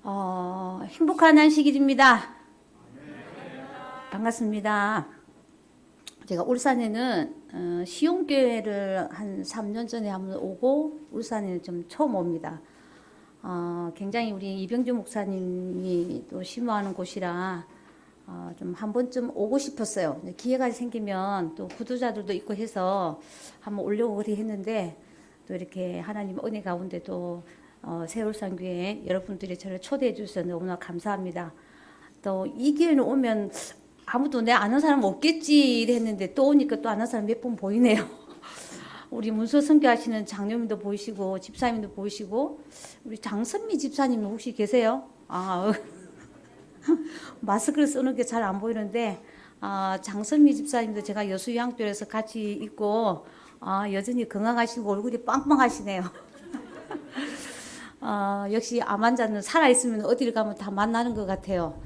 행복한 안식일입니다. 반갑습니다. 제가 울산에는 시온교회를 한 3년 전에 한번 오고 울산에는 좀 처음 옵니다. 굉장히 우리 이병주 목사님이 또 심호하는 곳이라 좀 한 번쯤 오고 싶었어요. 기회가 생기면 또 구도자들도 있고 해서 한번 오려고 그리 했는데 또 이렇게 하나님 은혜 가운데 또 세월산교회 여러분들이 저를 초대해 주셔서 너무나 감사합니다. 또 이 기회는 오면 아무도 내 아는 사람 없겠지 이랬는데 또 오니까 또 아는 사람 몇 분 보이네요. 우리 문서 선교하시는 장로님도 보이시고 집사님도 보이시고 우리 장선미 집사님 혹시 계세요? 마스크를 쓰는 게 잘 안 보이는데 장선미 집사님도 제가 여수유학교에서 같이 있고 여전히 건강하시고 얼굴이 빵빵하시네요. 역시 암 환자는 살아있으면 어디를 가면 다 만나는 것 같아요.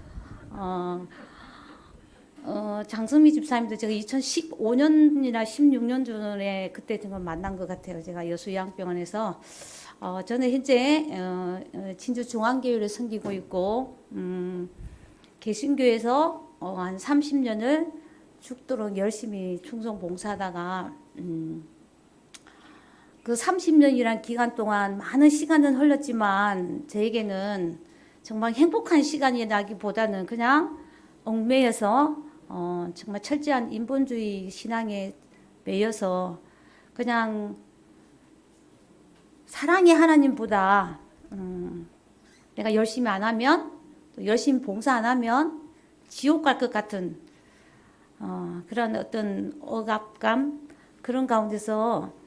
장선미 집사님도 제가 2015년이나 16년 전에 그때 정말 만난 것 같아요. 제가 여수요양병원에서 저는 현재 진주중앙교회를 섬기고 있고 개신교에서 한 30년을 죽도록 열심히 충성 봉사하다가 그 30년이란 기간 동안 많은 시간은 흘렀지만 저에게는 정말 행복한 시간이라기보다는 그냥 얽매여서 정말 철저한 인본주의 신앙에 매여서 그냥 사랑의 하나님보다 내가 열심히 안 하면 또 열심히 봉사 안 하면 지옥 갈 것 같은 그런 어떤 억압감 그런 가운데서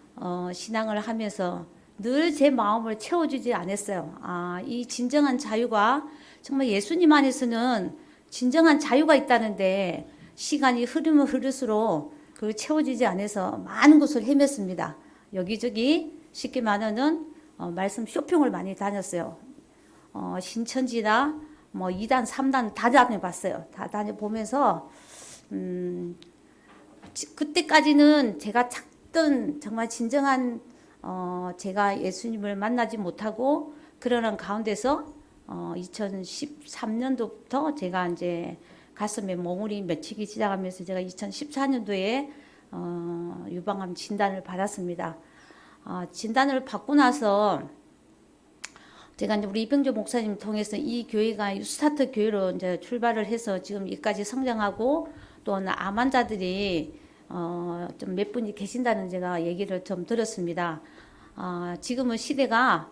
신앙을 하면서 늘 제 마음을 채워주지 않았어요. 이 진정한 자유가 정말 예수님 안에서는 진정한 자유가 있다는데 시간이 흐르면 흐를수록 그 채워지지 않아서 많은 곳을 헤맸습니다. 여기저기 쉽게 말하는 말씀 쇼핑을 많이 다녔어요. 신천지나 뭐 2단, 3단 다 다녀봤어요. 다 다녀보면서 그때까지는 제가 찾던 정말 진정한 제가 예수님을 만나지 못하고 그러는 가운데서 2013년도부터 제가 이제 가슴에 몽울이 맺히기 시작하면서 제가 2014년도에 유방암 진단을 받았습니다. 진단을 받고 나서 제가 이제 우리 이병조 목사님 통해서 이 교회가 스타트 교회로 이제 출발을 해서 지금 여기까지 성장하고 또 암 환자들이 좀 몇 분이 계신다는 제가 얘기를 좀 들었습니다. 지금은 시대가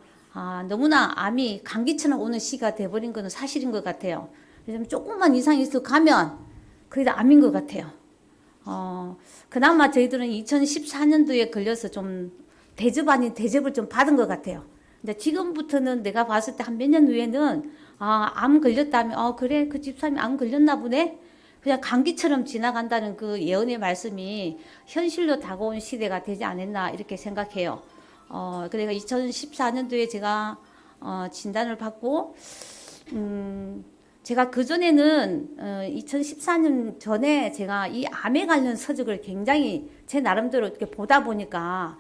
너무나 암이 감기처럼 오는 시가 돼버린 건 사실인 것 같아요. 그래서 조금만 이상이 있어 가면 그게 암인 것 같아요. 그나마 저희들은 2014년도에 걸려서 좀 대접 아닌 대접을 좀 받은 것 같아요. 근데 지금부터는 내가 봤을 때 한 몇 년 후에는 암 걸렸다면 그래 그 집사람이 암 걸렸나 보네. 그냥 감기처럼 지나간다는 그 예언의 말씀이 현실로 다가온 시대가 되지 않았나 이렇게 생각해요. 그래서 2014년도에 제가 진단을 받고 제가 그전에는 2014년 전에 제가 이 암에 관련 서적을 굉장히 제 나름대로 이렇게 보다 보니까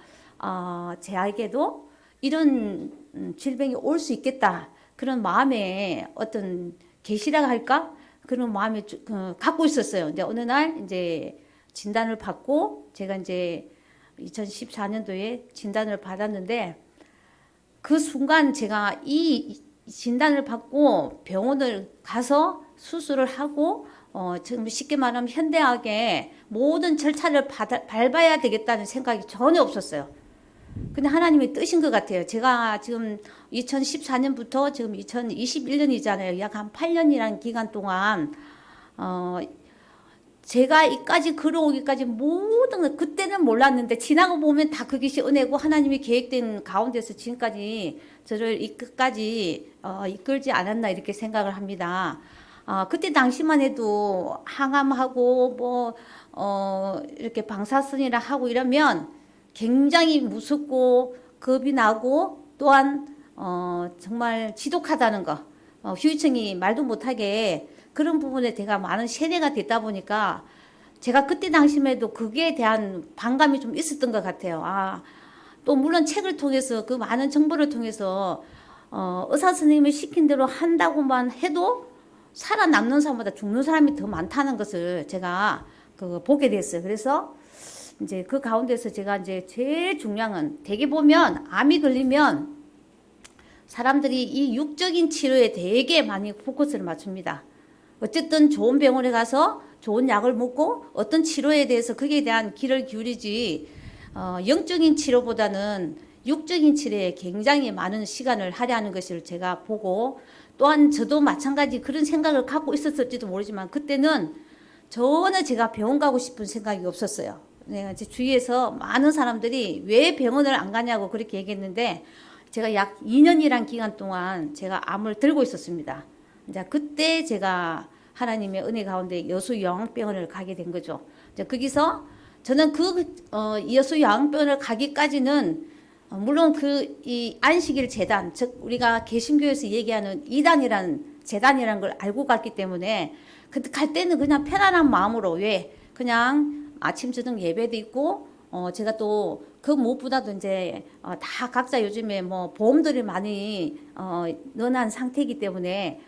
제에게도 이런 질병이 올 수 있겠다 그런 마음에 어떤 계시라고 할까 그런 마음에 갖고 있었어요. 근데 어느 날 이제 진단을 받고 제가 이제 2014년도에 진단을 받았는데 그 순간 제가 이 진단을 받고 병원을 가서 수술을 하고 지금 쉽게 말하면 현대하게 모든 절차를 밟아야 되겠다는 생각이 전혀 없었어요. 근데 하나님의 뜻인 것 같아요. 제가 지금 2014년부터 지금 2021년이잖아요. 약 한 8년이라는 기간 동안 제가 이까지 걸어오기까지 모든 걸 그때는 몰랐는데 지나고 보면 다 그것이 은혜고 하나님이 계획된 가운데서 지금까지 저를 이끝까지 이끌지 않았나 이렇게 생각을 합니다. 그때 당시만 해도 항암하고 뭐 이렇게 방사선이라 하고 이러면 굉장히 무섭고 겁이 나고 또한 정말 지독하다는 거 후유증이 말도 못하게 그런 부분에 제가 많은 세뇌가 됐다 보니까 제가 그때 당시에도 그게 대한 반감이 좀 있었던 것 같아요. 또 물론 책을 통해서 그 많은 정보를 통해서 의사 선생님이 시킨 대로 한다고만 해도 살아남는 사람보다 죽는 사람이 더 많다는 것을 제가 보게 됐어요. 그래서 이제 그 가운데서 제가 이제 제일 중요한 건 대개 보면 암이 걸리면 사람들이 이 육적인 치료에 되게 많이 포커스를 맞춥니다. 어쨌든 좋은 병원에 가서 좋은 약을 먹고 어떤 치료에 대해서 거기에 대한 귀를 기울이지 영적인 치료보다는 육적인 치료에 굉장히 많은 시간을 할애하는 것을 제가 보고 또한 저도 마찬가지 그런 생각을 갖고 있었을지도 모르지만 그때는 전혀 제가 병원 가고 싶은 생각이 없었어요. 내가 제 주위에서 많은 사람들이 왜 병원을 안 가냐고 그렇게 얘기했는데 제가 약 2년이란 기간 동안 제가 암을 들고 있었습니다. 이제 그때 제가 하나님의 은혜 가운데 여수요양병원을 가게 된 거죠. 이제 거기서 저는 여수요양병원을 가기까지는 물론 이 안식일 재단, 즉 우리가 개신교에서 얘기하는 이단이라는 재단이라는 걸 알고 갔기 때문에 그때 갈 때는 그냥 편안한 마음으로 왜 그냥 아침 저녁 예배도 있고 제가 또 그 무엇보다도 이제 다 각자 요즘에 뭐 보험들이 많이 늘어난 상태이기 때문에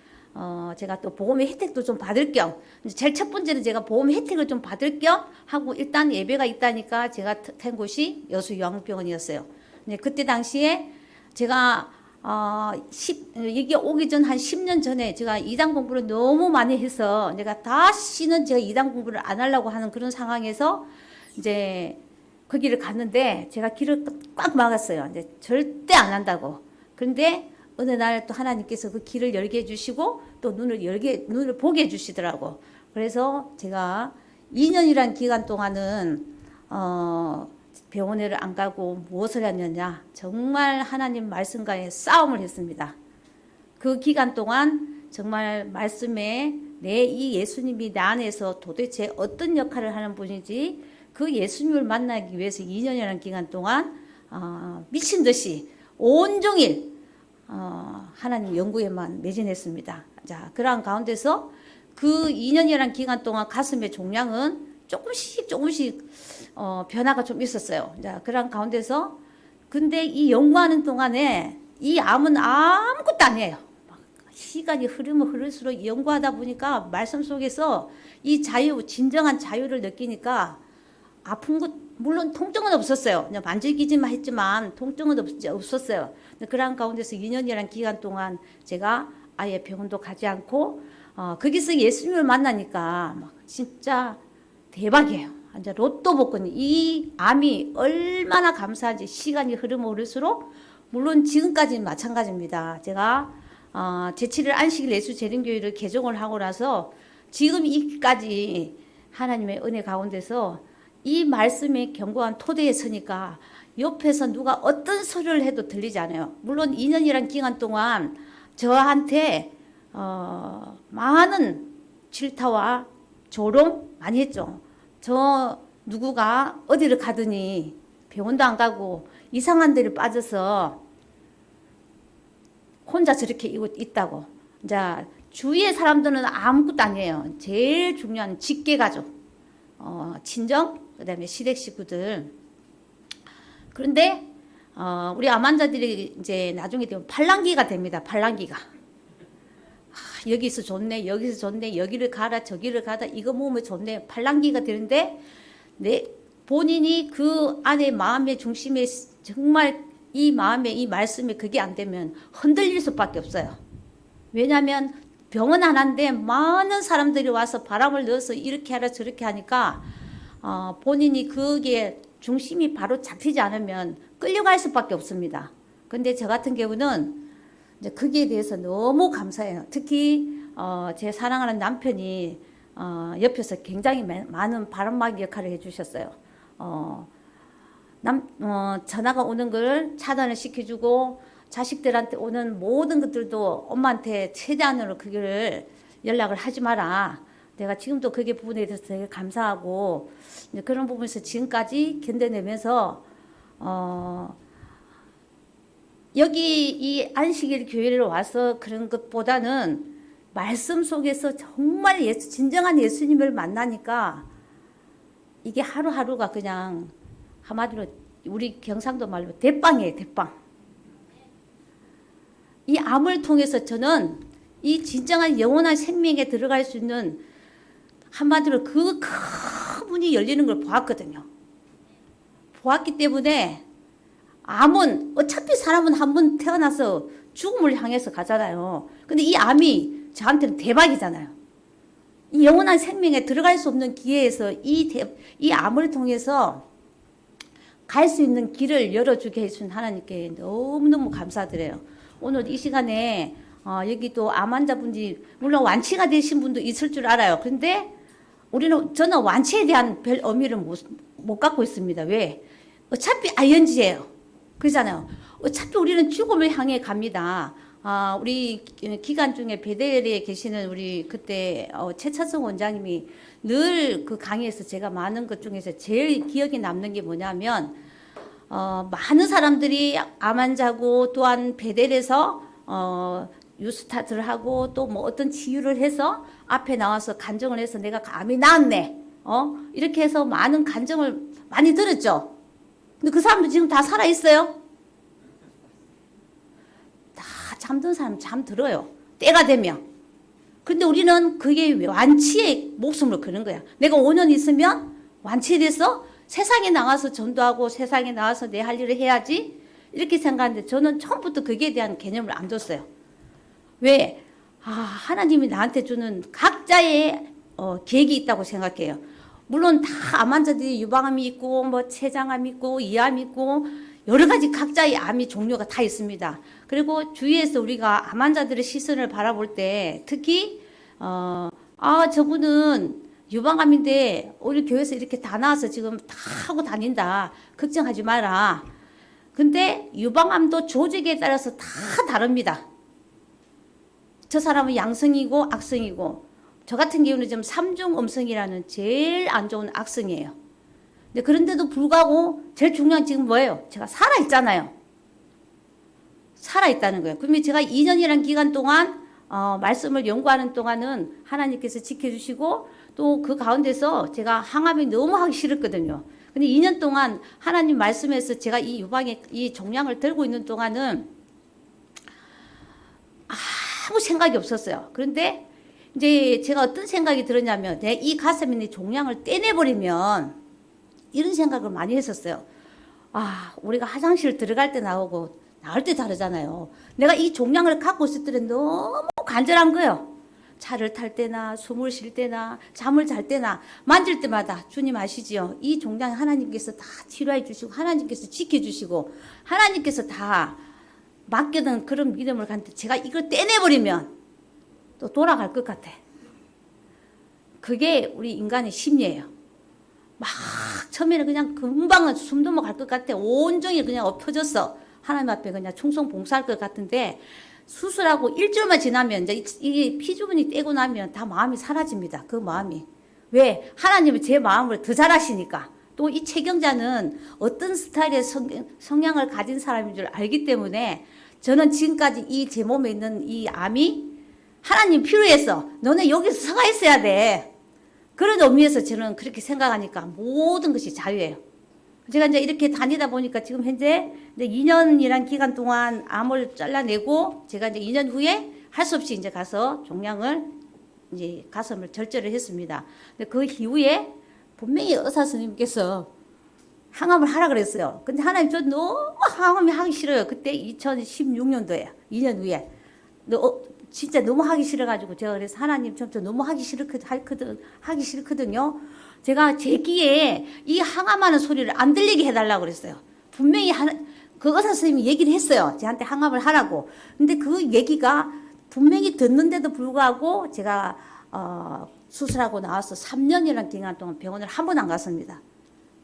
제가 또 보험의 혜택도 좀 받을 겸 제일 첫 번째는 제가 보험 혜택을 좀 받을 겸 하고 일단 예배가 있다니까 제가 택한 곳이 여수요양병원이었어요. 네, 그때 당시에 제가 이게 오기 전 한 10년 전에 제가 이단 공부를 너무 많이 해서 내가 다시는 제가 이단 공부를 안 하려고 하는 그런 상황에서 이제 거기를 갔는데 제가 길을 꽉 막았어요. 이제 절대 안 한다고. 그런데 어느 날 또 하나님께서 그 길을 열게 해주시고 또 눈을 보게 해주시더라고. 그래서 제가 2년이란 기간 동안은 병원에를 안 가고 무엇을 했느냐. 정말 하나님 말씀과의 싸움을 했습니다. 그 기간 동안 정말 말씀에 내 이 예수님이 내 안에서 도대체 어떤 역할을 하는 분인지 그 예수님을 만나기 위해서 2년이라는 기간 동안 미친 듯이 온종일 하나님 연구에만 매진했습니다. 자, 그러한 가운데서 그 2년이라는 기간 동안 가슴의 종양은 조금씩 변화가 좀 있었어요. 자, 그러한 가운데서 근데 이 연구하는 동안에 이 암은 아무것도 아니에요. 시간이 흐르면 흐를수록 연구하다 보니까 말씀 속에서 이 진정한 자유를 느끼니까 아픈 것 물론 통증은 없었어요. 그냥 만질기지만 했지만 통증은 없었어요. 그런 가운데서 2년이라는 기간 동안 제가 아예 병원도 가지 않고 거기서 예수님을 만나니까 막 진짜 대박이에요. 이제 로또 복권 이 암이 얼마나 감사한지 시간이 흐르면 흐를수록 물론 지금까지는 마찬가지입니다. 제가 제7일 안식일 예수재림교회를 개종을 하고 나서 지금 이까지 하나님의 은혜 가운데서 이 말씀의 견고한 토대에 서니까 옆에서 누가 어떤 소리를 해도 들리지 않아요. 물론 2년이란 기간 동안 저한테 많은 질타와 조롱 많이 했죠. 저 누구가 어디를 가더니 병원도 안 가고 이상한 데를 빠져서 혼자 저렇게 있다고. 자, 주위의 사람들은 아무것도 아니에요. 제일 중요한 직계가족, 친정, 그 다음에 시댁 식구들. 그런데 우리 암 환자들이 이제 나중에 되면 팔랑귀가 됩니다. 팔랑귀가. 여기서 좋네, 여기서 좋네, 여기를 가라, 저기를 가다, 이거 먹으면 좋네, 팔랑귀가 되는데 본인이 그 안에 마음의 중심에 정말 이 마음에 이 말씀에 그게 안 되면 흔들릴 수밖에 없어요. 왜냐하면 병원 하나인데 많은 사람들이 와서 바람을 넣어서 이렇게 하라 저렇게 하니까 본인이 그게 중심이 바로 잡히지 않으면 끌려갈 수밖에 없습니다. 근데 저 같은 경우는 이제 거기에 대해서 너무 감사해요. 특히 제 사랑하는 남편이 옆에서 굉장히 많은 바람막이 역할을 해주셨어요. 전화가 오는 걸 차단을 시켜주고 자식들한테 오는 모든 것들도 엄마한테 최대한으로 그걸 연락을 하지 마라. 내가 지금도 그게 부분에 대해서 되게 감사하고 그런 부분에서 지금까지 견뎌내면서 여기 이 안식일 교회를 와서 그런 것보다는 말씀 속에서 정말 진정한 예수님을 만나니까 이게 하루하루가 그냥 한마디로 우리 경상도 말로 대빵이에요, 대빵. 이 암을 통해서 저는 이 진정한 영원한 생명에 들어갈 수 있는 한마디로 그 큰 문이 열리는 걸 보았거든요. 보았기 때문에 암은 어차피 사람은 한 번 태어나서 죽음을 향해서 가잖아요. 근데 이 암이 저한테는 대박이잖아요. 이 영원한 생명에 들어갈 수 없는 기회에서 이 암을 통해서 갈 수 있는 길을 열어주게 해준 하나님께 너무너무 감사드려요. 오늘 이 시간에 여기 또 암 환자분이 물론 완치가 되신 분도 있을 줄 알아요. 그런데 저는 완치에 대한 별 의미를 못 갖고 있습니다. 왜? 어차피 ING예요. 그러잖아요. 어차피 우리는 죽음을 향해 갑니다. 우리 기간 중에 베델에 계시는 우리 그때 최찬성 원장님이 늘 그 강의에서 제가 많은 것 중에서 제일 기억에 남는 게 뭐냐면 많은 사람들이 암 환자고 또한 베델에서 유스타트를 하고 또 뭐 어떤 치유를 해서 앞에 나와서 간증을 해서 내가 암이 나았네. 이렇게 해서 많은 간증을 많이 들었죠. 근데 그 사람도 지금 다 살아 있어요. 다 잠든 사람 잠들어요. 때가 되면. 근데 우리는 그게 완치에 목숨을 거는 거야. 내가 5년 있으면 완치돼서 세상에 나가서 전도하고 세상에 나와서 내 할 일을 해야지. 이렇게 생각하는데 저는 처음부터 거기에 대한 개념을 안 줬어요. 왜? 하나님이 나한테 주는 각자의 계획이 있다고 생각해요. 물론 다 암 환자들이 유방암이 있고 뭐 췌장암이 있고 이암이 있고 여러 가지 각자의 암이 종류가 다 있습니다. 그리고 주위에서 우리가 암 환자들의 시선을 바라볼 때 특히 저분은 유방암인데 우리 교회에서 이렇게 다 나와서 지금 다 하고 다닌다. 걱정하지 마라. 근데 유방암도 조직에 따라서 다 다릅니다. 저 사람은 양성이고 악성이고 저 같은 경우는 지금 3중 음성이라는 제일 안 좋은 악성이에요. 근데 그런데도 불구하고 제일 중요한 지금 뭐예요? 제가 살아있잖아요. 살아있다는 거예요. 그러면 제가 2년이라는 기간 동안 말씀을 연구하는 동안은 하나님께서 지켜주시고 또 그 가운데서 제가 항암이 너무 하기 싫었거든요. 근데 2년 동안 하나님 말씀에서 제가 이 유방의 이 종양을 들고 있는 동안은 아무 생각이 없었어요. 그런데 이제 제가 어떤 생각이 들었냐면 내 이 가슴에 있는 종양을 떼내버리면 이런 생각을 많이 했었어요. 우리가 화장실 들어갈 때 나오고 나올 때 다르잖아요. 내가 이 종양을 갖고 있을 때는 너무 간절한 거예요. 차를 탈 때나 숨을 쉴 때나 잠을 잘 때나 만질 때마다 주님 아시지요? 이 종양 하나님께서 다 치료해 주시고 하나님께서 지켜주시고 하나님께서 다 맡겨둔 그런 믿음을 갖는데 제가 이걸 떼내버리면 또 돌아갈 것 같아. 그게 우리 인간의 심리예요. 막 처음에는 그냥 금방 숨 넘어갈 것 같아. 온종일 그냥 엎어졌어. 하나님 앞에 그냥 충성봉사할 것 같은데 수술하고 일주일만 지나면 이제 이 피주분이 떼고 나면 다 마음이 사라집니다. 그 마음이. 왜? 하나님은 제 마음을 더 잘 아시니까. 또 이 최경자는 어떤 스타일의 성향을 가진 사람인 줄 알기 때문에 저는 지금까지 이 제 몸에 있는 이 암이 하나님 필요해서 너네 여기서 서가 있어야 돼. 그런 의미에서 저는 그렇게 생각하니까 모든 것이 자유예요. 제가 이제 이렇게 다니다 보니까 지금 현재 이제 2년이란 기간 동안 암을 잘라내고 제가 이제 2년 후에 할 수 없이 이제 가서 종양을 이제 가슴을 절제를 했습니다. 근데 그 이후에 분명히 의사 선생님께서 항암을 하라 그랬어요. 근데 하나님 저 너무 항암이 하기 싫어요. 그때 2016년도에 2년 후에 진짜 너무 하기 싫어가지고 제가 그래서 하나님 저 너무 하기 싫거든요. 제가 제 귀에 이 항암하는 소리를 안 들리게 해달라고 그랬어요. 분명히 그 의사 선생님이 얘기를 했어요. 저한테 항암을 하라고. 근데 그 얘기가 분명히 듣는데도 불구하고 제가 수술하고 나와서 3년이라는 기간 동안 병원을 한 번 안 갔습니다.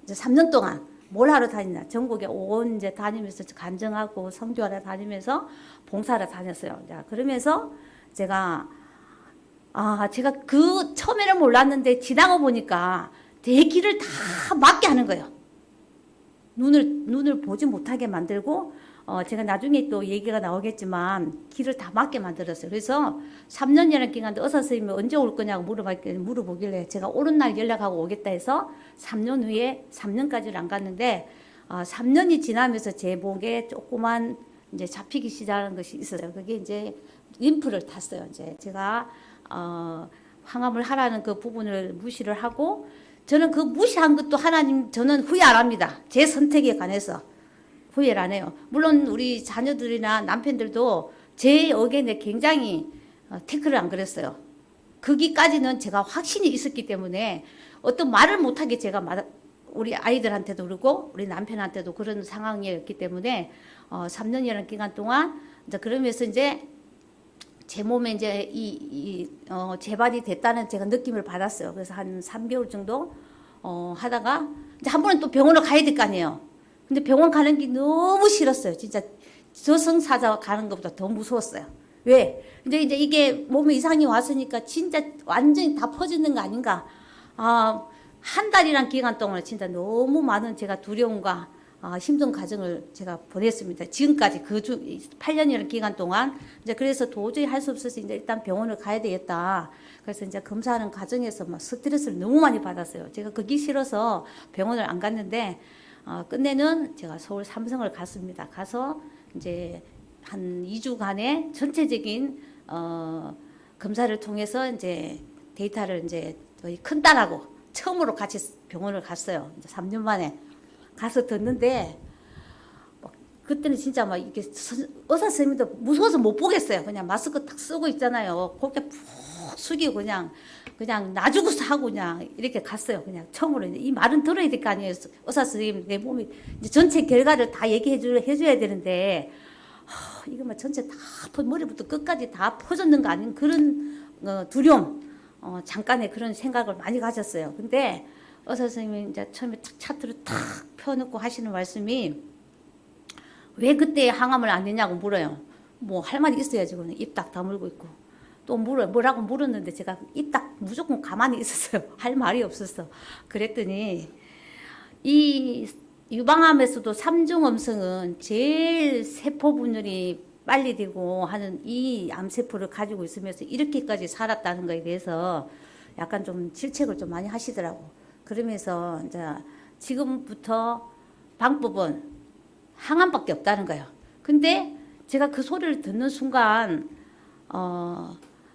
이제 3년 동안 뭘 하러 다니냐. 전국에 온 이제 다니면서 간증하고 성교하러 다니면서 봉사하러 다녔어요. 그러면서 제가 그 처음에는 몰랐는데 지나고 보니까 내 길을 다 막게 하는 거예요. 눈을 보지 못하게 만들고 제가 나중에 또 얘기가 나오겠지만 길을 다 막게 만들었어요. 그래서 3년이라는 기간도 의사 선생님이 언제 올 거냐고 물어보길래 제가 오는 날 연락하고 오겠다 해서 3년 후에 3년까지는 안 갔는데 3년이 지나면서 제 목에 조그만 이제 잡히기 시작하는 것이 있어요. 그게 이제 림프를 탔어요. 이제 제가 항암을 하라는 그 부분을 무시를 하고 저는 그 무시한 것도 하나님 저는 후회 안 합니다. 제 선택에 관해서 후회를 안 해요. 물론 우리 자녀들이나 남편들도 제 의견에 굉장히 태클을 안 그랬어요. 거기까지는 제가 확신이 있었기 때문에 어떤 말을 못하게 제가 우리 아이들한테도 그러고 우리 남편한테도 그런 상황이었기 때문에 3년이라는 기간 동안 이제 그러면서 이제 제 몸에 이제 재발이 됐다는 제가 느낌을 받았어요. 그래서 한 3개월 정도 하다가 이제 한 번은 또 병원을 가야 될 거 아니에요. 근데 병원 가는 게 너무 싫었어요. 진짜 저승사자 가는 것보다 더 무서웠어요. 왜? 이제 이게 몸에 이상이 왔으니까 진짜 완전히 다 퍼지는 거 아닌가. 한 달이란 기간 동안 진짜 너무 많은 제가 두려움과 힘든 과정을 제가 보냈습니다. 지금까지 8년이라는 기간 동안 이제 그래서 도저히 할 수 없어서 이제 일단 병원을 가야 되겠다. 그래서 이제 검사하는 과정에서 막 스트레스를 너무 많이 받았어요. 제가 그기 싫어서 병원을 안 갔는데 끝내는 제가 서울 삼성을 갔습니다. 가서 이제 한 2주간의 전체적인 검사를 통해서 이제 데이터를 이제 저희 큰 딸하고 처음으로 같이 병원을 갔어요. 이제 3년 만에 가서 듣는데 그때는 진짜 막 이렇게 의사 선생님도 무서워서 못 보겠어요. 그냥 마스크 딱 쓰고 있잖아요. 고개 푹 숙이고 그냥 놔주고서 하고 그냥 이렇게 갔어요. 그냥 처음으로 이 말은 들어야 될 거 아니에요. 의사 선생님 내 몸이 이제 전체 결과를 다 해줘야 되는데 이거 막 전체 다 머리부터 끝까지 다 퍼졌는 거 아닌 그런 두려움, 잠깐의 그런 생각을 많이 가졌어요. 근데 의사 선생님이 이제 처음에 차트를 탁 펴놓고 하시는 말씀이 왜 그때 항암을 안 했냐고 물어요. 뭐 할 말이 있어야지. 그냥 입 딱 다물고 있고. 또 뭐라고 물었는데 제가 입 딱 무조건 가만히 있었어요. 할 말이 없었어. 그랬더니 이 유방암에서도 3중 음성은 제일 세포 분열이 빨리 되고 하는 이 암세포를 가지고 있으면서 이렇게까지 살았다는 거에 대해서 약간 좀 질책을 좀 많이 하시더라고. 그러면서 이제 지금부터 방법은 항암밖에 없다는 거예요. 근데 제가 그 소리를 듣는 순간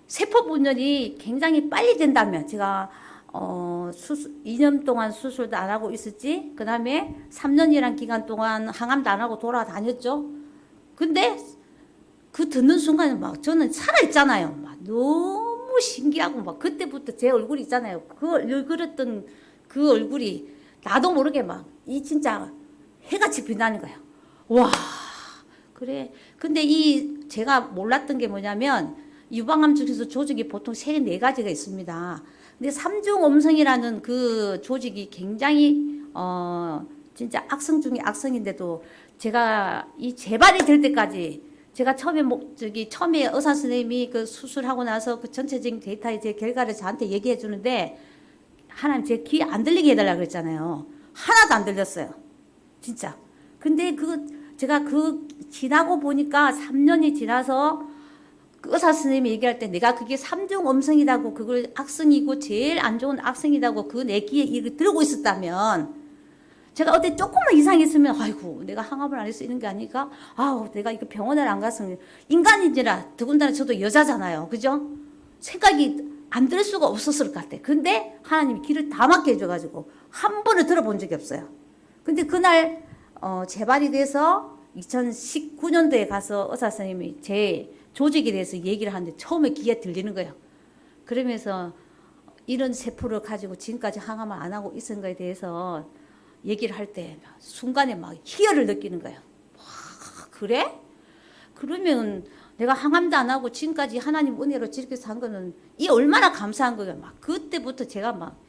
세포 분열이 굉장히 빨리 된다면 제가 2년 동안 수술도 안 하고 있었지. 그 다음에 3년이란 기간 동안 항암도 안 하고 돌아다녔죠. 근데 그 듣는 순간에 막 저는 살아있잖아요. 막 너무 신기하고 막 그때부터 제 얼굴이 있잖아요. 그 얼굴했던 그 얼굴이 나도 모르게 막 이 진짜 해같이 빛나는 거예요. 와, 그래. 근데 제가 몰랐던 게 뭐냐면 유방암 중에서 조직이 보통 3, 4가지가 있습니다. 근데 3중 음성이라는 그 조직이 굉장히 진짜 악성 중에 악성인데도 제가 이 재발이 될 때까지 제가 처음에 의사 선생님이 그 수술하고 나서 그 전체적인 데이터의 제 결과를 저한테 얘기해 주는데 하나님 제 귀에 안 들리게 해달라 그랬잖아요. 하나도 안 들렸어요. 진짜. 근데 제가 지나고 보니까 3년이 지나서 그 의사 선생님이 얘기할 때 내가 그게 3중 음성이라고 그걸 악성이고 제일 안 좋은 악성이라고 그 내 귀에 이를 들고 있었다면 제가 어때 조금만 이상했으면 아이고 내가 항암을 안 해서 이런 게 아니까 내가 이거 병원을 안 가서 인간인지라 더군다나 저도 여자잖아요. 그죠? 생각이 안 들 수가 없었을 것 같아. 근데 하나님이 길을 다 막게 해줘가지고 한 번을 들어본 적이 없어요. 근데 그날 재발이 돼서 2019년도에 가서 의사 선생님이 제 조직에 대해서 얘기를 하는데 처음에 귀에 들리는 거예요. 그러면서 이런 세포를 가지고 지금까지 항암을 안 하고 있은 거에 대해서 얘기를 할 때 순간에 막 희열을 느끼는 거예요. 와, 그래? 그러면 내가 항암도 안 하고 지금까지 하나님 은혜로 저렇게 산 거는 이 얼마나 감사한 거예요. 막 그때부터 제가 막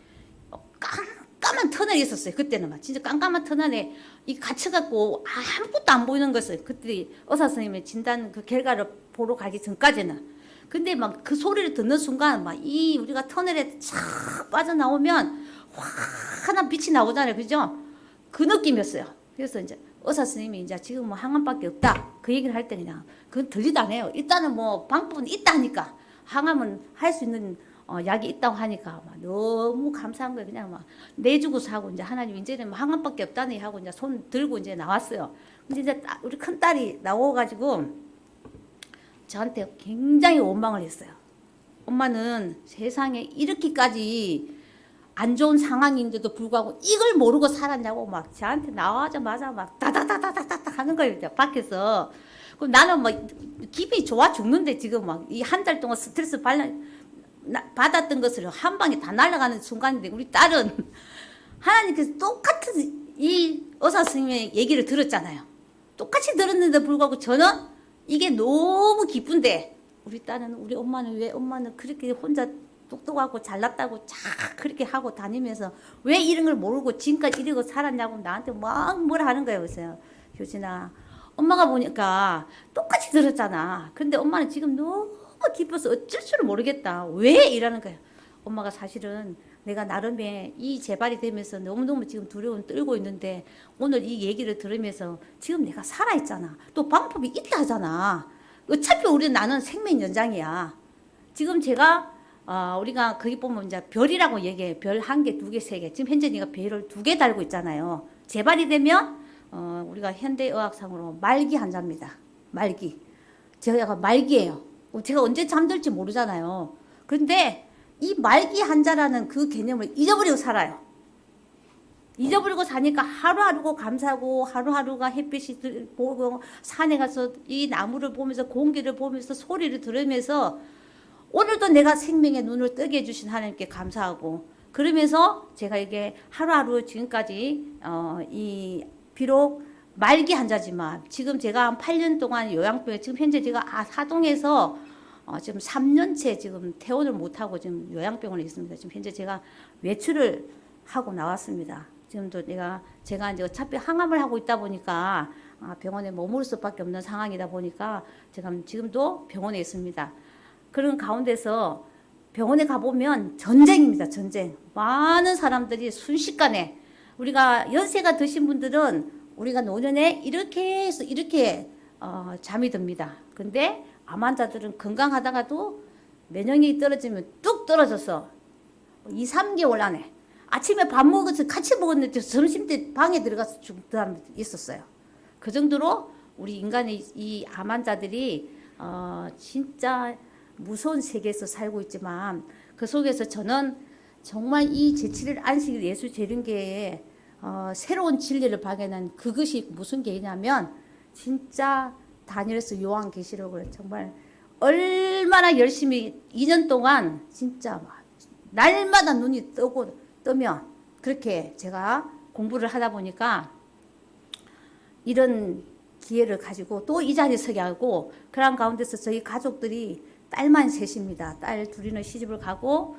깜깜한 터널이 있었어요. 그때는 막 진짜 깜깜한 터널에 이 갇혀갖고 아무것도 안 보이는 것을 그때 의사 선생님의 진단 그 결과를 보러 가기 전까지는. 근데 막 그 소리를 듣는 순간 막 우리가 터널에 싹 빠져나오면 환한 빛이 나오잖아요. 그죠? 그 느낌이었어요. 그래서 이제 의사 선생님이 이제 지금 뭐 항암밖에 없다. 그 얘기를 할 때 그냥 그건 들리도 안 해요. 일단은 뭐 방법은 있다 하니까 항암은 할 수 있는 약이 있다고 하니까 막 너무 감사한 거예요. 그냥 막 내주고 사고 이제 하나님 이제는 한 원밖에 없다니 하고 이제 손 들고 이제 나왔어요. 근데 이제 우리 큰 딸이 나와가지고 저한테 굉장히 원망을 했어요. 엄마는 세상에 이렇게까지 안 좋은 상황인데도 불구하고 이걸 모르고 살았냐고 막 저한테 나와자마자 막 다다다다다다 하는 거예요. 밖에서. 그럼 나는 뭐 기분이 좋아 죽는데 지금 막 이 한 달 동안 스트레스 받았던 것을 한 방에 다 날아가는 순간인데 우리 딸은 하나님께서 똑같은 이 의사 선생님의 얘기를 들었잖아요. 똑같이 들었는데 불구하고 저는 이게 너무 기쁜데 우리 딸은 우리 엄마는 왜 엄마는 그렇게 혼자 똑똑하고 잘났다고 자 그렇게 하고 다니면서 왜 이런 걸 모르고 지금까지 이러고 살았냐고 나한테 막 뭐라 하는 거예요. 그래서 효진아 엄마가 보니까 똑같이 들었잖아. 근데 엄마는 지금 너무 기뻐서 어쩔 줄을 모르겠다. 왜 이러는 거예요. 엄마가 사실은 내가 나름의 이 재발이 되면서 너무너무 지금 두려움 떨고 있는데 오늘 이 얘기를 들으면서 지금 내가 살아있잖아. 또 방법이 있다 하잖아. 어차피 나는 생명 연장이야. 지금 제가 우리가 거기 보면 이제 별이라고 얘기해. 별 1개, 2개, 3개. 지금 현재 네가 별을 2개 달고 있잖아요. 재발이 되면 우리가 현대의학상으로 말기 환자입니다. 말기. 제가 말기예요. 제가 언제 잠들지 모르잖아요. 그런데 이 말기 환자라는 그 개념을 잊어버리고 살아요. 잊어버리고 사니까 하루하루가 감사하고 하루하루가 햇빛이 보고 산에 가서 이 나무를 보면서 공기를 보면서 소리를 들으면서 오늘도 내가 생명의 눈을 뜨게 해주신 하나님께 감사하고 그러면서 제가 이게 하루하루 지금까지 이 비록 말기 환자지만 지금 제가 한 8년 동안 요양병에 지금 현재 제가 사동에서 지금 3년째 지금 퇴원을 못하고 지금 요양병원에 있습니다. 지금 현재 제가 외출을 하고 나왔습니다. 지금도 제가 이제 어차피 항암을 하고 있다 보니까 병원에 머무를 수밖에 없는 상황이다 보니까 제가 지금도 병원에 있습니다. 그런 가운데서 병원에 가보면 전쟁입니다. 전쟁. 많은 사람들이 순식간에 우리가 연세가 드신 분들은 우리가 노년에 이렇게 해서 이렇게 잠이 듭니다. 근데 암 환자들은 건강하다가도 면역력이 떨어지면 뚝 떨어져서 2, 3개월 안에 아침에 밥 먹어서 같이 먹었는데 점심 때 방에 들어가서 죽은 사람 있었어요. 그 정도로 우리 인간의 이 암 환자들이 진짜 무서운 세계에서 살고 있지만 그 속에서 저는 정말 이 제7일 안식 예수 재림계에 새로운 진리를 발견한 그것이 무슨 계냐면 진짜 다니엘서 요한계시록을 정말 얼마나 열심히 2년 동안 진짜 날마다 눈이 뜨면 그렇게 제가 공부를 하다 보니까 이런 기회를 가지고 또 이 자리에 서게 하고 그런 가운데서 저희 가족들이 딸만 셋입니다. 딸 둘이는 시집을 가고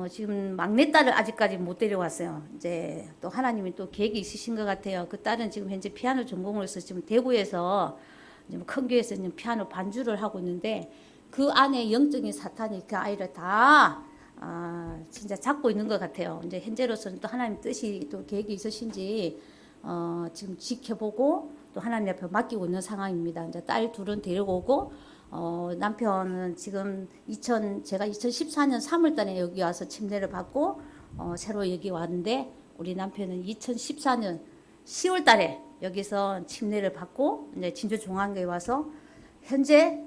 지금 막내딸을 아직까지 못 데려왔어요. 이제 또 하나님이 또 계획이 있으신 것 같아요. 그 딸은 지금 현재 피아노 전공을 해서 지금 대구에서 큰 교회에서 지금 피아노 반주를 하고 있는데 그 안에 영적인 사탄이 그 아이를 다 진짜 잡고 있는 것 같아요. 이제 현재로서는 또 하나님 뜻이 또 계획이 있으신지 지금 지켜보고 또 하나님 앞에 맡기고 있는 상황입니다. 이제 딸 둘은 데리고 오고 남편은 지금 제가 2014년 3월달에 여기 와서 침례를 받고 새로 여기 왔는데 우리 남편은 2014년 10월달에 여기서 침례를 받고 이제 진주중앙교회 와서 현재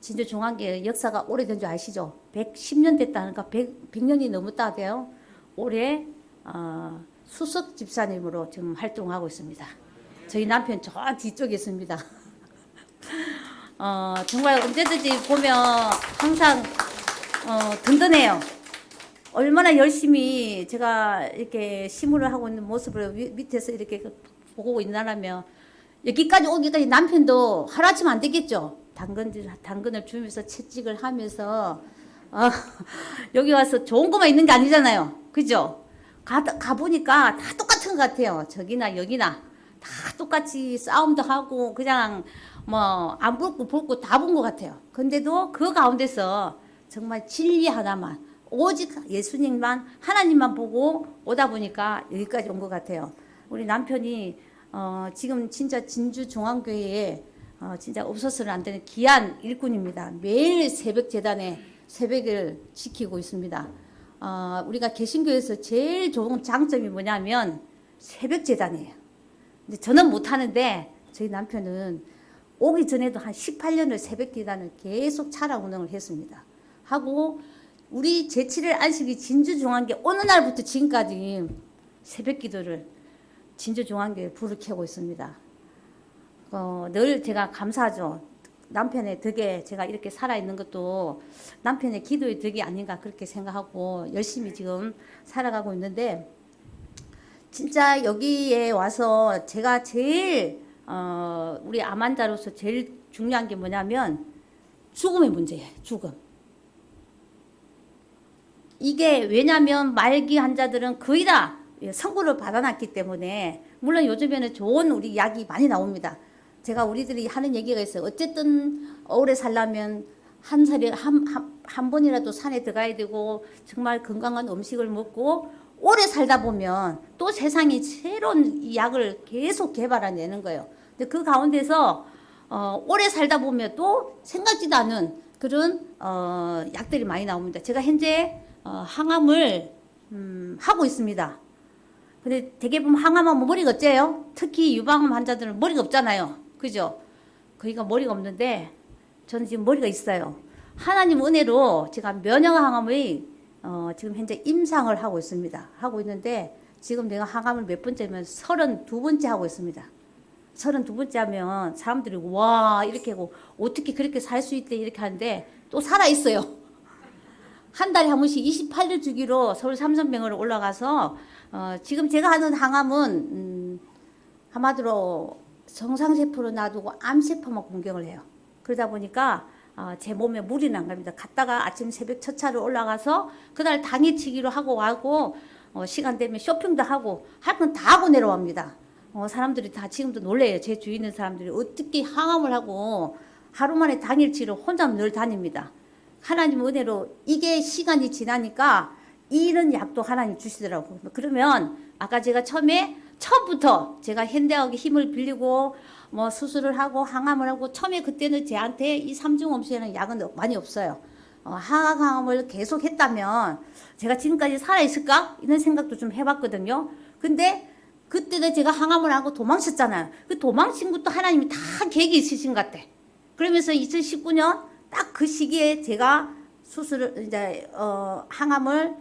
진주중앙교회 역사가 오래된 줄 아시죠? 110년 됐다니까 100년이 넘었다 돼요. 올해 수석 집사님으로 지금 활동하고 있습니다. 저희 남편 저 뒤쪽에 있습니다. 정말 언제든지 보면 항상 든든해요. 얼마나 열심히 제가 이렇게 시무를 하고 있는 모습을 밑에서 이렇게 보고 있나라면 여기까지 오기까지 남편도 하루아침 안 되겠죠. 당근을 주면서 채찍을 하면서 여기 와서 좋은 것만 있는 게 아니잖아요. 그죠? 가보니까 다 똑같은 것 같아요. 저기나 여기나 다 똑같이 싸움도 하고 그냥 뭐 안 볼고 다 본 것 같아요. 근데도 그 가운데서 정말 진리 하나만 오직 예수님만 하나님만 보고 오다 보니까 여기까지 온 것 같아요. 우리 남편이 지금 진짜 진주중앙교회에 진짜 없어서는 안 되는 귀한 일꾼입니다. 매일 새벽 재단에 새벽을 지키고 있습니다. 우리가 개신교에서 제일 좋은 장점이 뭐냐면 새벽 재단이에요. 근데 저는 못하는데 저희 남편은 오기 전에도 한 18년을 새벽 재단을 계속 차량 운영을 했습니다. 하고 우리 제7일 안식이 진주중앙교회 어느 날부터 지금까지 새벽 기도를 진주중앙교회 불을 켜고 있습니다. 늘 제가 감사하죠. 남편의 덕에 제가 이렇게 살아있는 것도 남편의 기도의 덕이 아닌가 그렇게 생각하고 열심히 지금 살아가고 있는데, 진짜 여기에 와서 제가 제일 우리 암환자로서 제일 중요한 게 뭐냐면 죽음의 문제예요. 죽음. 이게 왜냐면 말기 환자들은 거의 다 선고를 받아놨기 때문에, 물론 요즘에는 좋은 우리 약이 많이 나옵니다. 제가 우리들이 하는 얘기가 있어요. 어쨌든 오래 살려면 한 번이라도 산에 들어가야 되고 정말 건강한 음식을 먹고 오래 살다 보면 또 세상이 새로운 약을 계속 개발해내는 거예요. 근데 그 가운데서 오래 살다 보면 또 생각지도 않은 그런 약들이 많이 나옵니다. 제가 현재 항암을 하고 있습니다. 근데 대개 보면 항암하면 머리가 어째요? 특히 유방암 환자들은 머리가 없잖아요. 그죠? 거기가 머리가 없는데 저는 지금 머리가 있어요. 하나님 은혜로 제가 면역항암의 지금 현재 임상을 하고 있습니다. 하고 있는데 지금 내가 항암을 몇 번째면 32번째 하고 있습니다. 32번째 하면 사람들이 와 이렇게 하고 어떻게 그렇게 살 수 있대 이렇게 하는데 또 살아있어요. 한 달에 한 번씩 28일 주기로 서울 삼성병원으로 올라가서 지금 제가 하는 항암은 한마디로 정상세포로 놔두고 암세포만 공격을 해요. 그러다 보니까 제 몸에 무리는 안 갑니다. 갔다가 아침 새벽 첫 차로 올라가서 그날 당일치기로 하고 시간 되면 쇼핑도 하고 할 건 다 하고 내려옵니다. 사람들이 다 지금도 놀래요. 제 주위에 있는 사람들이 어떻게 항암을 하고 하루 만에 당일치기로 혼자 늘 다닙니다. 하나님 은혜로 이게 시간이 지나니까 이런 약도 하나님 주시더라고요. 그러면 아까 제가 처음부터 제가 현대학의 힘을 빌리고 뭐 수술을 하고 항암을 하고 처음에 그때는 제한테 이 삼중암수에는 약은 많이 없어요. 항암을 계속 했다면 제가 지금까지 살아있을까? 이런 생각도 좀 해봤거든요. 근데 그때는 제가 항암을 하고 도망쳤잖아요. 그 도망친 것도 하나님이 다 계획이 있으신 것 같아. 그러면서 2019년 딱 그 시기에 제가 수술을 이제 항암을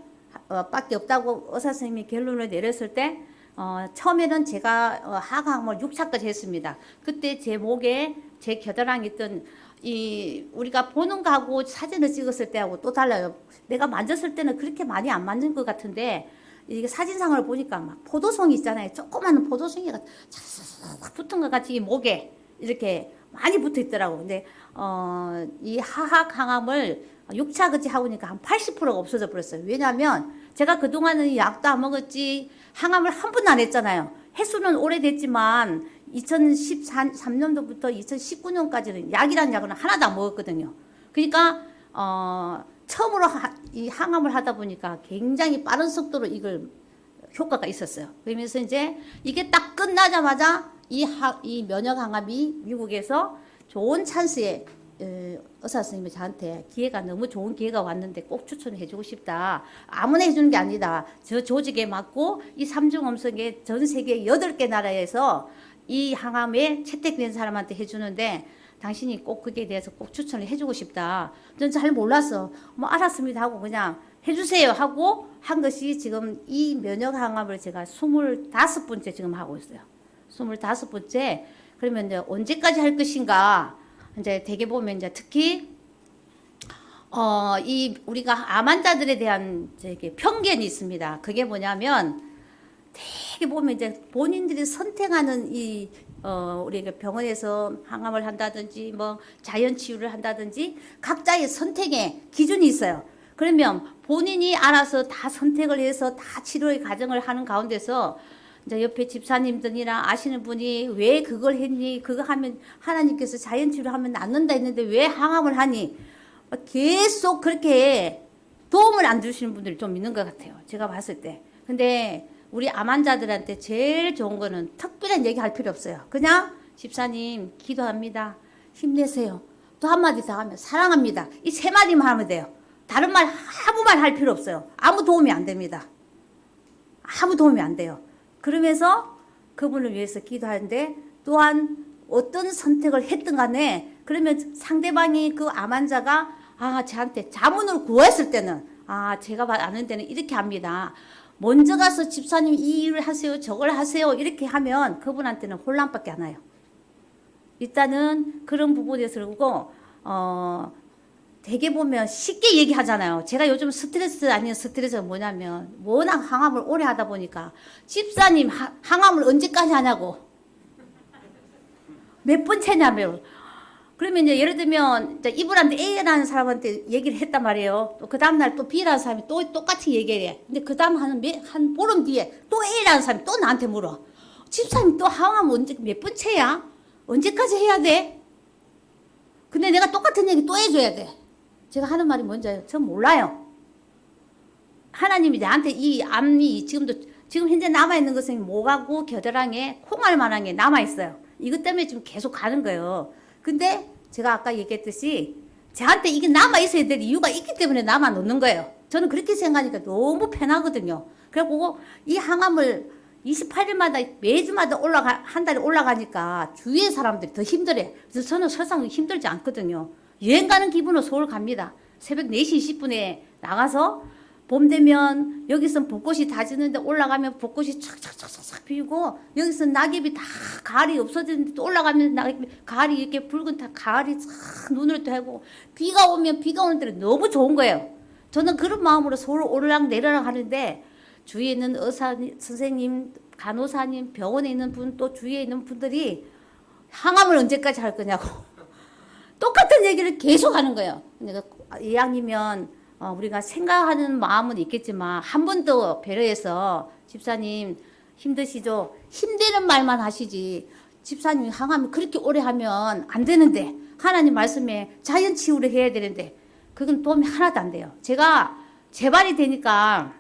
밖에 없다고 의사 선생님이 결론을 내렸을 때 처음에는 제가 항암을 6차까지 했습니다. 그때 제 목에 제 겨드랑이 있던 우리가 보는 거하고 사진을 찍었을 때하고 또 달라요. 내가 만졌을 때는 그렇게 많이 안 만진 것 같은데 이게 사진상을 보니까 막 포도송이 있잖아요. 조그마한 포도송이가 착착착 붙은 것 같이 이 목에 이렇게 많이 붙어 있더라고. 근데 이 하악 항암을 6차 그치 하고 니까 한 80%가 없어져 버렸어요. 왜냐하면 제가 그동안은 약도 안 먹었지 항암을 한 번도 안 했잖아요. 횟수는 오래됐지만 2013년도부터 2019년까지는 약이라는 약은 하나도 안 먹었거든요. 그러니까 처음으로 이 항암을 하다 보니까 굉장히 빠른 속도로 이걸 효과가 있었어요. 그러면서 이제 이게 딱 끝나자마자 이 면역 항암이 미국에서 좋은 찬스에 의사 선생님이 저한테 기회가 너무 좋은 기회가 왔는데 꼭 추천해 주고 싶다. 아무나 해주는 게 아니다. 저 조직에 맞고 이 삼중암성에 전 세계 8개 나라에서 이 항암에 채택된 사람한테 해주는데 당신이 꼭 거기에 대해서 꼭 추천을 해주고 싶다. 전 잘 몰랐어. 뭐 알았습니다 하고 그냥 해주세요 하고 한 것이 지금 이 면역 항암을 제가 25번째 지금 하고 있어요. 25번째. 그러면 이제 언제까지 할 것인가? 이제 대개 보면 이제 특히 이 우리가 암 환자들에 대한 이제 편견이 있습니다. 그게 뭐냐면 되게 보면 이제 본인들이 선택하는 우리가 병원에서 항암을 한다든지 뭐 자연 치유를 한다든지 각자의 선택의 기준이 있어요. 그러면 본인이 알아서 다 선택을 해서 다 치료의 과정을 하는 가운데서 이제 옆에 집사님들이나 아시는 분이 왜 그걸 했니? 그거 하면 하나님께서 자연 치료하면 낫는다 했는데 왜 항암을 하니? 계속 그렇게 도움을 안 주시는 분들이 좀 있는 것 같아요. 제가 봤을 때. 근데 우리 암 환자들한테 제일 좋은 거는 특별한 얘기 할 필요 없어요. 그냥 집사님 기도합니다. 힘내세요. 또 한마디 더 하면 사랑합니다. 이 세 마디만 하면 돼요. 다른 말 아무 말 할 필요 없어요. 아무 도움이 안 됩니다. 아무 도움이 안 돼요. 그러면서 그분을 위해서 기도하는데 또한 어떤 선택을 했든 간에 그러면 상대방이 그 암 환자가 저한테 자문을 구했을 때는 제가 아는 데는 이렇게 합니다. 먼저 가서 집사님 이 일을 하세요. 저걸 하세요. 이렇게 하면 그분한테는 혼란밖에 안 와요. 일단은 그런 부분에서 그러고 되게 보면 쉽게 얘기하잖아요. 제가 요즘 스트레스 아닌 스트레스가 뭐냐면 워낙 항암을 오래 하다 보니까 집사님 항암을 언제까지 하냐고 몇 번째냐며. 그러면 이제 예를 들면 이분한테 A라는 사람한테 얘기를 했단 말이에요. 또 그 다음날 또 B라는 사람이 또 똑같이 얘기를 해. 근데 그 다음 한 보름 뒤에 또 A라는 사람이 또 나한테 물어. 집사님 또 항암 언제 몇 번째야? 언제까지 해야 돼? 근데 내가 똑같은 얘기 또 해줘야 돼. 제가 하는 말이 뭔지 알아요? 전 몰라요. 하나님이 나한테 이 암이 지금 현재 남아있는 것은 목하고 겨드랑이에 콩알만한 게 남아있어요. 이것 때문에 지금 계속 가는 거예요. 근데 제가 아까 얘기했듯이 저한테 이게 남아있어야 될 이유가 있기 때문에 남아놓는 거예요. 저는 그렇게 생각하니까 너무 편하거든요. 그래갖고 이 항암을 28일마다 매주마다 한 달에 올라가니까 주위의 사람들이 더 힘들어요. 그래서 저는 설상 힘들지 않거든요. 여행 가는 기분으로 서울 갑니다. 새벽 4시 20분에 나가서 봄 되면 여기서 벚꽃이 다 지는데 올라가면 벚꽃이 착착착착 피우고 여기서 낙엽이 다 가을이 없어지는데 또 올라가면 낙엽이 가을이 이렇게 붉은 다 가을이 싹 눈을 뜨고 비가 오면 비가 오는 데는 너무 좋은 거예요. 저는 그런 마음으로 서울 오르락 내리락 하는데 주위에 있는 의사 선생님, 간호사님, 병원에 있는 분 또 주위에 있는 분들이 항암을 언제까지 할 거냐고 똑같은 얘기를 계속 하는 거예요. 내가 이왕이면 우리가 생각하는 마음은 있겠지만 한 번 더 배려해서 집사님 힘드시죠? 힘드는 말만 하시지 집사님이 항암을 그렇게 오래 하면 안 되는데 하나님 말씀에 자연 치유를 해야 되는데 그건 도움이 하나도 안 돼요. 제가 재발이 되니까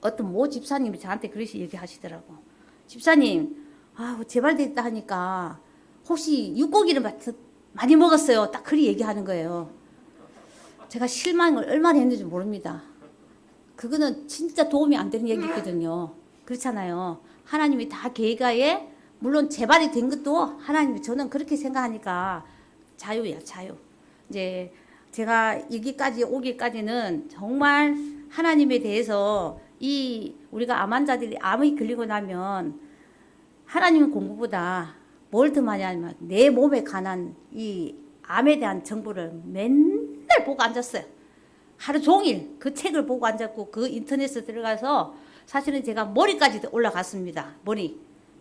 어떤 모 집사님이 저한테 그렇게 얘기하시더라고. 집사님 재발됐다 하니까 혹시 육고기를 많이 먹었어요? 딱 그리 얘기하는 거예요. 제가 실망을 얼마나 했는지 모릅니다. 그거는 진짜 도움이 안 되는 얘기거든요. 그렇잖아요. 하나님이 다 계획하에 물론 재발이 된 것도 하나님이 저는 그렇게 생각하니까 자유야 자유. 이제 제가 여기까지 오기까지는 정말 하나님에 대해서 우리가 암 환자들이 암이 걸리고 나면 하나님 공부보다 뭘 더 많이 하냐면 내 몸에 관한 이 암에 대한 정보를 맨날 보고 앉았어요. 하루 종일 그 책을 보고 앉았고 그 인터넷에 들어가서 사실은 제가 머리까지도 올라갔습니다.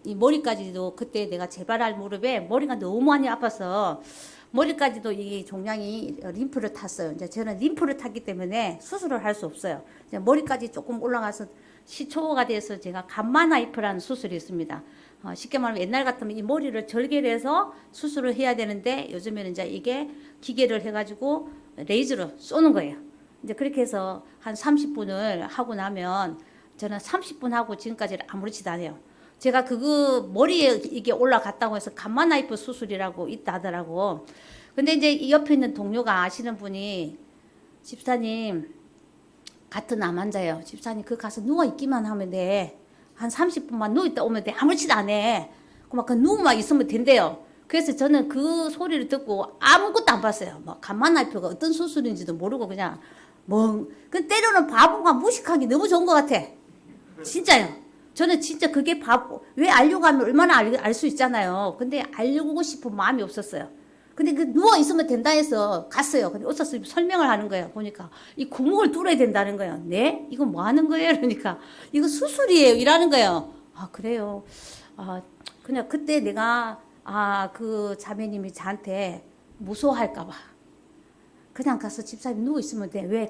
이 머리까지도 그때 내가 재발할 무릎에 머리가 너무 많이 아파서 머리까지도 이 종양이 림프를 탔어요. 이제 저는 림프를 탔기 때문에 수술을 할 수 없어요. 이제 머리까지 조금 올라가서 시초가 돼서 제가 감마나이프라는 수술이 있습니다. 쉽게 말하면 옛날 같으면 이 머리를 절개를 해서 수술을 해야 되는데 요즘에는 이제 이게 기계를 해가지고 레이저로 쏘는 거예요. 이제 그렇게 해서 한 30분을 하고 나면 저는 30분 하고 지금까지 아무렇지도 않아요. 제가 그거 머리에 이게 올라갔다고 해서 감마나이프 수술이라고 있다 하더라고. 근데 이제 이 옆에 있는 동료가 아시는 분이 집사님 같은 암 환자예요. 집사님 그 가서 누워 있기만 하면 돼. 한 30분만 누워 있다 오면 돼. 아무렇지도 않아. 막 그 누워만 있으면 된대요. 그래서 저는 그 소리를 듣고 아무것도 안 봤어요. 막 감마나이프가 어떤 수술인지도 모르고 그냥 그 때로는 바보가 무식하기 너무 좋은 것 같아. 진짜요. 저는 진짜 그게 왜 알려고 하면 얼마나 알 수 있잖아요. 근데 알려고 싶은 마음이 없었어요. 근데 그 누워 있으면 된다 해서 갔어요. 근데 어서 설명을 하는 거예요. 보니까 이 구멍을 뚫어야 된다는 거예요. 네? 이거 뭐 하는 거예요? 그러니까 이거 수술이에요. 이라는 거예요. 그래요. 그냥 그때 내가 그 자매님이 저한테 무서워할까 봐 그냥 가서 집사님 누워 있으면 돼. 왜?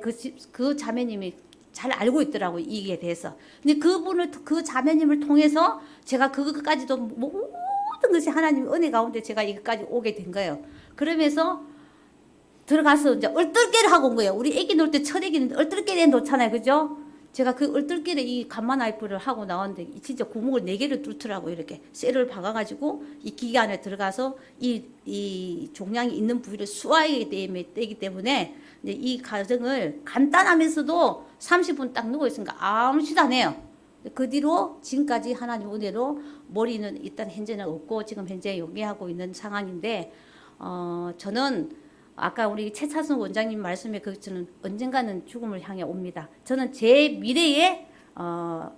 그 자매님이 잘 알고 있더라고 이게 대해서. 근데 그 자매님을 통해서 제가 그것까지도 모든 것이 하나님의 은혜 가운데 제가 이것까지 오게 된 거예요. 그러면서 들어가서 이제 얼떨결에 하고 온 거예요. 우리 애기 놀 때 철애기는 얼떨결에 놓잖아요, 그죠? 제가 그 얼떨결에 이 감마나이프를 하고 나왔는데 진짜 구멍을 4개를 뚫더라고요. 이렇게 쇠를 박아가지고 이 기계 안에 들어가서 이 종양이 있는 부위를 수화하게 되기 때문에 이제 이 과정을 간단하면서도 30분 딱 누워있으니까 아무렇지도 않아요. 그 뒤로 지금까지 하나님 은혜로 머리는 일단 현재는 없고 지금 현재 요기하고 있는 상황인데 저는 아까 우리 최차순 원장님 말씀에 저는 언젠가는 죽음을 향해 옵니다. 저는 제 미래에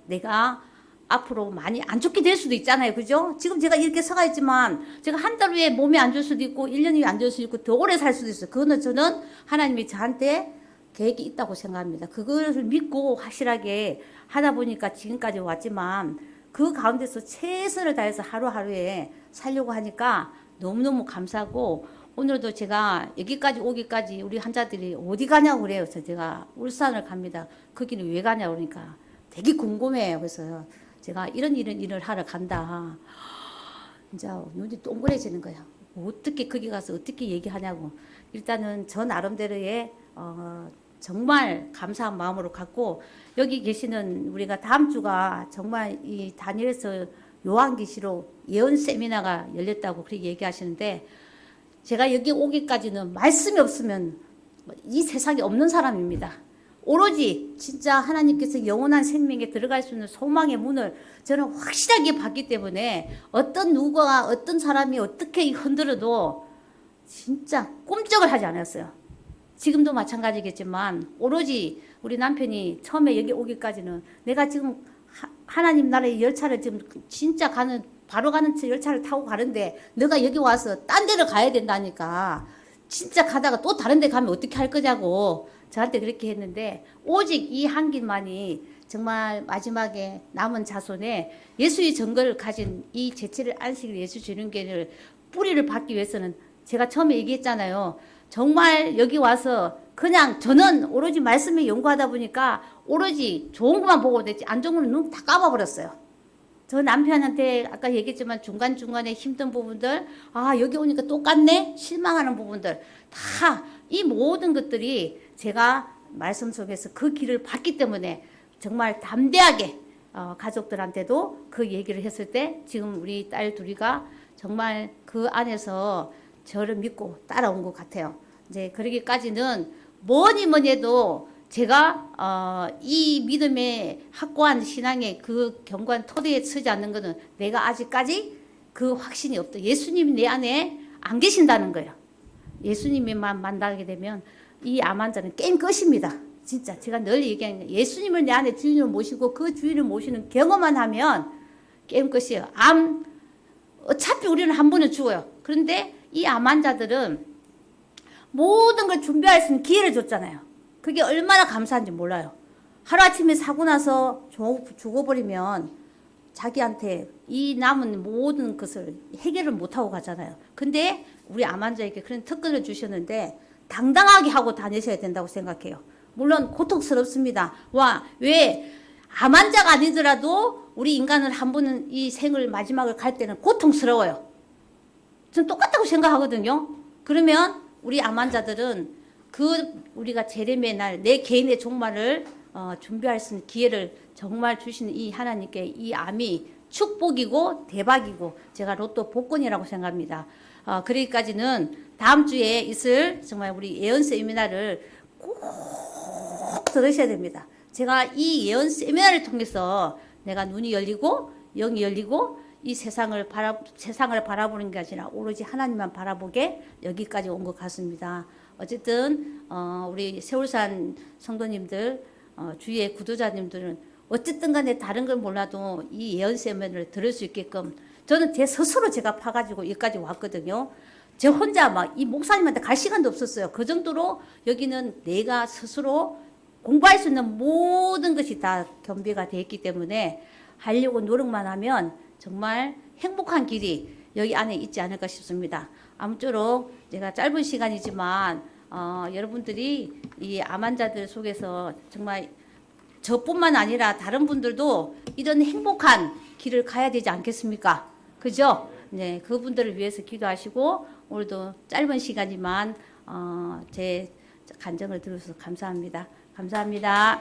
내가 앞으로 많이 안 좋게 될 수도 있잖아요. 그죠? 지금 제가 이렇게 서가 있지만 제가 한 달 후에 몸이 안 좋을 수도 있고 1년 후에 안 좋을 수도 있고 더 오래 살 수도 있어요. 그거는 저는 하나님이 저한테 계획이 있다고 생각합니다. 그것을 믿고 확실하게 하다 보니까 지금까지 왔지만 그 가운데서 최선을 다해서 하루하루에 살려고 하니까 너무너무 감사하고 오늘도 제가 여기까지 오기까지 우리 환자들이 어디 가냐고 그래요. 그래서 제가 울산을 갑니다. 거기는 왜 가냐고 그러니까 되게 궁금해요. 그래서 제가 이런 일을 하러 간다. 이제 눈이 동그래지는 거야. 어떻게 거기 가서 어떻게 얘기하냐고. 일단은 저 나름대로의 정말 감사한 마음으로 갔고 여기 계시는 우리가 다음 주가 정말 이 다니엘서 요한계시록 예언 세미나가 열렸다고 그렇게 얘기하시는데 제가 여기 오기까지는 말씀이 없으면 이 세상에 없는 사람입니다. 오로지 진짜 하나님께서 영원한 생명에 들어갈 수 있는 소망의 문을 저는 확실하게 봤기 때문에 어떤 누구가 어떤 사람이 어떻게 흔들어도 진짜 꿈쩍을 하지 않았어요. 지금도 마찬가지겠지만 오로지 우리 남편이 처음에 여기 오기까지는 내가 지금 하나님 나라의 열차를 지금 진짜 바로 가는 열차를 타고 가는데 너가 여기 와서 딴 데를 가야 된다니까 진짜 가다가 또 다른 데 가면 어떻게 할 거냐고 저한테 그렇게 했는데 오직 이 한 길만이 정말 마지막에 남은 자손에 예수의 정거를 가진 이 제7일 안식일 예수 주님께를 뿌리를 받기 위해서는 제가 처음에 얘기했잖아요. 정말 여기 와서 그냥 저는 오로지 말씀에 연구하다 보니까 오로지 좋은 것만 보고 됐지 안 좋은 거는 눈 다 감아버렸어요. 저 남편한테 아까 얘기했지만 중간중간에 힘든 부분들 여기 오니까 똑같네 실망하는 부분들 다 이 모든 것들이 제가 말씀 속에서 그 길을 봤기 때문에 정말 담대하게 가족들한테도 그 얘기를 했을 때 지금 우리 딸 둘이가 정말 그 안에서 저를 믿고 따라온 것 같아요. 이제 그러기까지는 뭐니 해도 제가 이 믿음의 확고한 신앙의 그 견고한 토대에 서지 않는 것은 내가 아직까지 그 확신이 없다. 예수님이 내 안에 안 계신다는 거예요. 예수님만 만나게 되면 이 암 환자는 게임 끝입니다. 진짜 제가 늘 얘기하는 거예요. 예수님을 내 안에 주인으로 모시고 그 주인을 모시는 경험만 하면 게임 끝이에요. 어차피 우리는 한 번은 죽어요. 그런데 이 암 환자들은 모든 걸 준비할 수 있는 기회를 줬잖아요. 그게 얼마나 감사한지 몰라요. 하루아침에 사고 나서 죽어버리면 자기한테 이 남은 모든 것을 해결을 못하고 가잖아요. 근데 우리 암 환자에게 그런 특권을 주셨는데 당당하게 하고 다니셔야 된다고 생각해요. 물론 고통스럽습니다. 왜 암 환자가 아니더라도 우리 인간은 한 번은 이 생을 마지막을 갈 때는 고통스러워요. 전 똑같다고 생각하거든요. 그러면 우리 암 환자들은 우리가 제레미의 날 내 개인의 종말을 준비할 수 있는 기회를 정말 주시는 이 하나님께 이 암이 축복이고 대박이고 제가 로또 복권이라고 생각합니다. 그러기까지는 다음 주에 있을 정말 우리 예언 세미나를 꼭 들으셔야 됩니다. 제가 이 예언 세미나를 통해서 내가 눈이 열리고 영이 열리고 이 세상을 바라보는 게 아니라 오로지 하나님만 바라보게 여기까지 온 것 같습니다. 어쨌든 우리 세월산 성도님들 주위의 구도자님들은 어쨌든 간에 다른 건 몰라도 이 예언 세미나를 들을 수 있게끔 저는 제 스스로 제가 파가지고 여기까지 왔거든요. 제 혼자 막 이 목사님한테 갈 시간도 없었어요. 그 정도로 여기는 내가 스스로 공부할 수 있는 모든 것이 다 겸비가 되어 있기 때문에 하려고 노력만 하면 정말 행복한 길이 여기 안에 있지 않을까 싶습니다. 아무쪼록 제가 짧은 시간이지만 여러분들이 이 암 환자들 속에서 정말 저뿐만 아니라 다른 분들도 이런 행복한 길을 가야 되지 않겠습니까? 그죠? 네, 그분들을 위해서 기도하시고 오늘도 짧은 시간이지만 제 간증을 들어주셔서 감사합니다. 감사합니다.